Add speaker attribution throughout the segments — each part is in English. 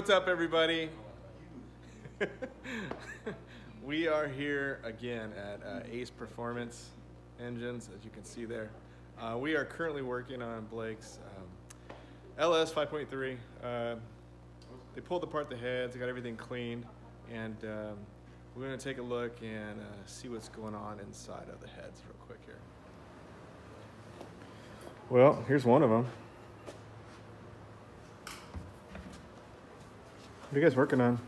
Speaker 1: what's up, everybody? We are here again at Ace Performance Engines, as you can see there. We are currently working on Blake's LS 5.3. They pulled apart the heads, got everything cleaned, and we're going to take a look and see what's going on inside of the heads real quick here. Well, here's one of them. What are you guys working on?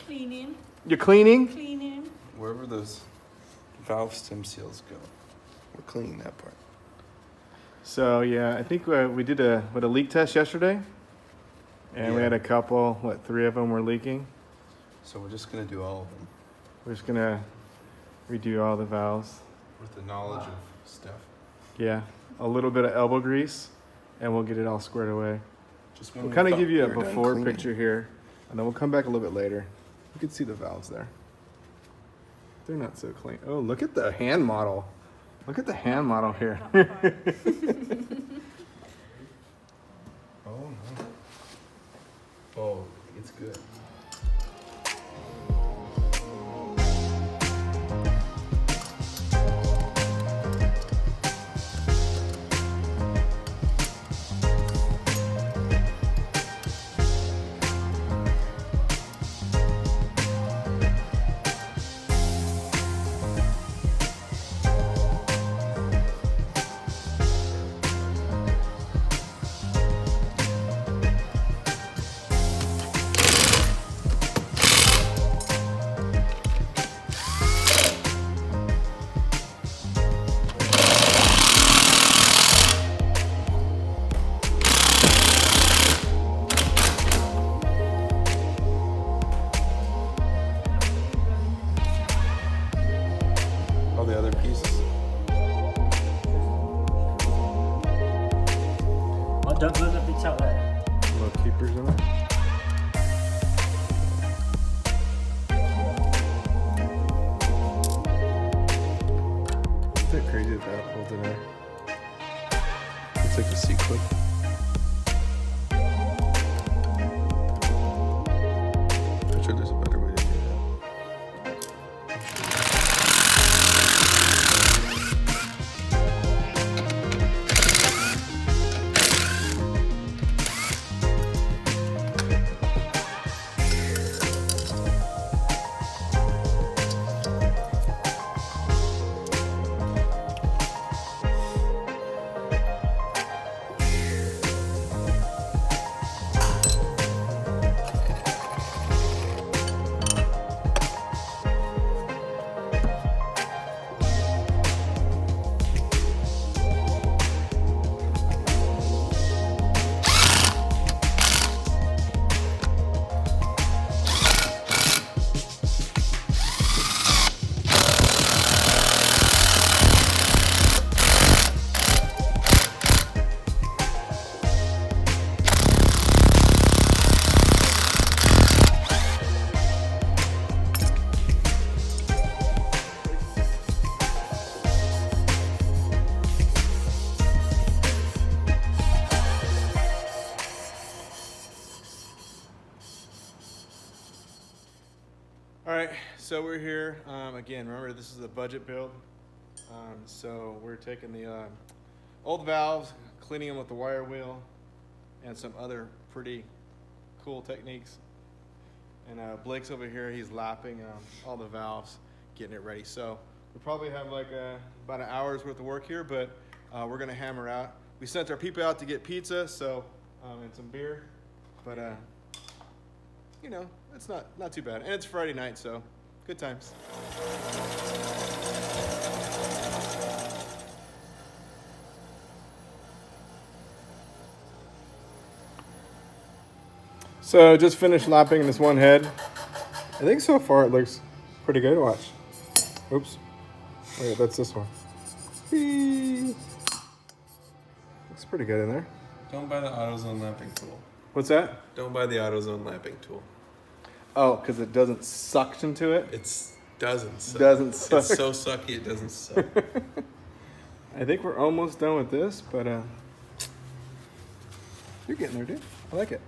Speaker 2: Cleaning.
Speaker 1: You're cleaning?
Speaker 2: Cleaning.
Speaker 3: Wherever those valve stem seals go, we're cleaning that part.
Speaker 1: So yeah, I think we did a leak test yesterday, and we had a couple. 3 of them were leaking.
Speaker 3: So we're just gonna do all of them
Speaker 1: We're just gonna redo all the valves.
Speaker 3: with the knowledge of stuff.
Speaker 1: Yeah, a little bit of elbow grease, and we'll get it all squared away.
Speaker 3: Just when
Speaker 1: We'll
Speaker 3: we
Speaker 1: kind of
Speaker 3: thought
Speaker 1: give you a
Speaker 3: we were done
Speaker 1: before
Speaker 3: cleaning.
Speaker 1: picture here, and then we'll come back a little bit later. You can see the valves there. They're not so clean. Oh, look at the hand model. Look at the hand model here.
Speaker 3: Oh no. Oh, it's good. All the other pieces.
Speaker 4: Oh, don't move that bits out there.
Speaker 1: Little keepers in it. Isn't that crazy that holds in there?
Speaker 3: It's like a C-clip. I'm sure there's a better way to do that.
Speaker 1: All right, so we're here. Again, remember this is a budget build. So we're taking the old valves, cleaning them with the wire wheel, and some other pretty cool techniques. And Blake's over here, he's lapping all the valves, getting it ready. So we probably have like about an hour's worth of work here, but we're gonna hammer out. We sent our people out to get pizza, so and some beer, but you know, it's not too bad. And it's Friday night, so good times. So just finished lapping this one head. I think so far it looks pretty good. Watch. Oops. Wait, that's this one. Whee! Looks pretty good in there.
Speaker 3: Don't buy the AutoZone lapping tool.
Speaker 1: What's that?
Speaker 3: Don't buy the AutoZone lapping tool.
Speaker 1: Oh, because it doesn't suction to it?
Speaker 3: It doesn't suck.
Speaker 1: Doesn't suck.
Speaker 3: It's so sucky it doesn't suck.
Speaker 1: I think we're almost done with this, but you're getting there, dude. I like it.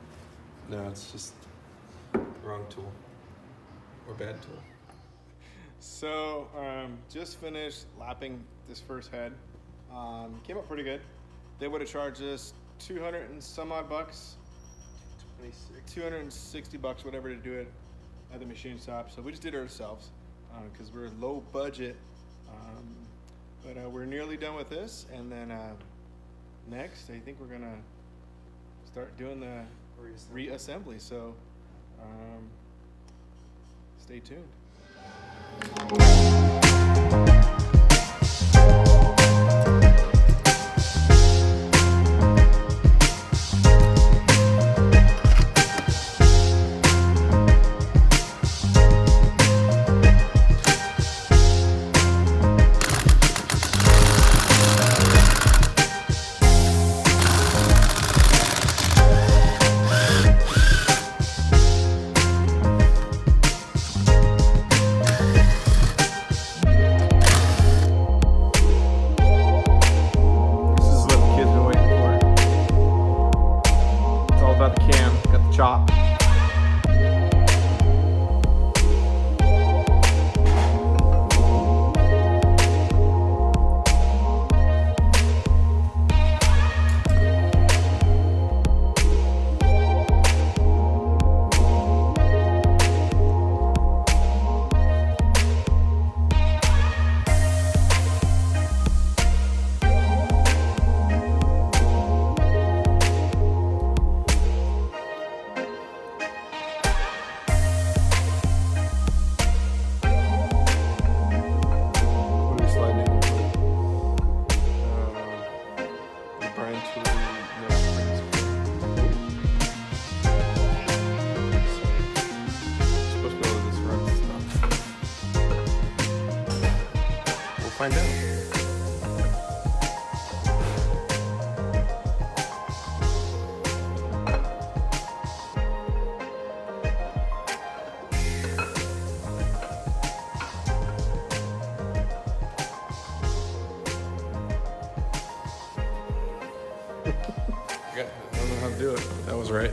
Speaker 3: No, it's just wrong tool or bad tool.
Speaker 1: So, just finished lapping this first head. Came up pretty good. They would have charged us 200 and some odd bucks, 260 bucks, whatever, to do it at the machine shop. So we just did it ourselves because we're low budget. But we're nearly done with this, and then next, I think we're gonna start doing the reassembly. So stay tuned. Chop. Brian Tooley supposed to go to this run stuff. We'll find out. I don't know how to do it, but that was right.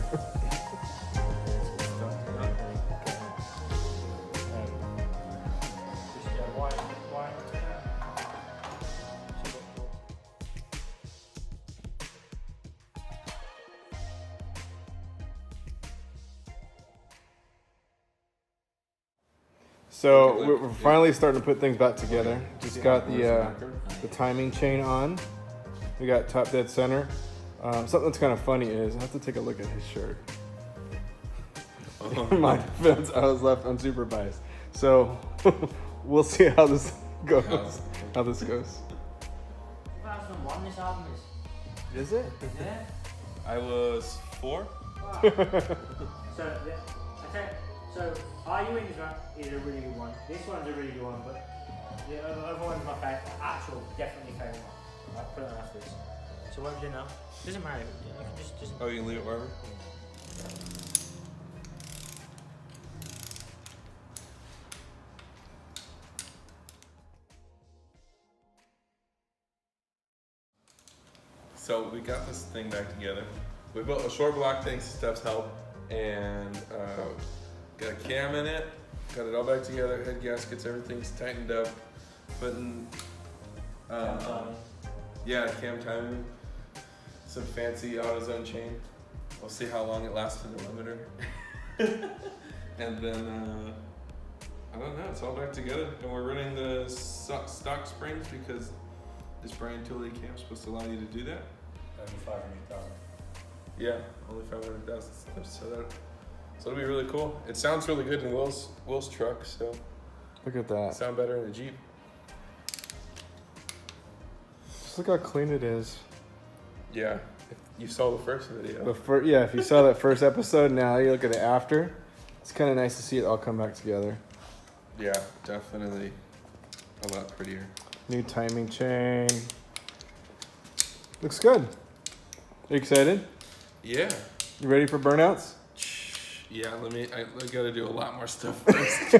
Speaker 1: So we're finally starting to put things back together. Just got the timing chain on. We got top dead center. Something that's kind of funny is I have to take a look at his shirt. In my defense, I was left unsupervised. So we'll see how this goes. How this goes.
Speaker 4: 2001 this album
Speaker 1: Is it?
Speaker 4: Yeah.
Speaker 3: I was 4.
Speaker 4: Wow. So Are You In is a really good one. This one's a really good one, but the other one's my favourite. Actual, definitely favourite one. I'll put it on after this. So what do we do now? Doesn't matter. You can just.
Speaker 3: Oh, you can leave it wherever? So we got this thing back together. We built a short block thanks to Steph's help, and got a cam in it, got it all back together, head gaskets, everything's tightened up, putting yeah, cam timing, some fancy AutoZone chain. We'll see how long it lasts in the limiter. And then I don't know, it's all back together, and we're running the stock springs because this Brian Tooley Cam is supposed to allow you to do that.
Speaker 4: Only 500,000.
Speaker 3: Yeah, only 500,000 steps. So it'll be really cool. It sounds really good in Will's truck, so
Speaker 1: Look at that.
Speaker 3: sound better in the Jeep.
Speaker 1: Just look how clean it is.
Speaker 3: Yeah, if you saw the first video.
Speaker 1: Yeah, if you saw that first episode, now you look at it after. It's kind of nice to see it all come back together.
Speaker 3: Yeah, definitely a lot prettier.
Speaker 1: New timing chain. Looks good. Are you excited?
Speaker 3: Yeah.
Speaker 1: You ready for burnouts?
Speaker 3: Yeah, I gotta do a lot more stuff first.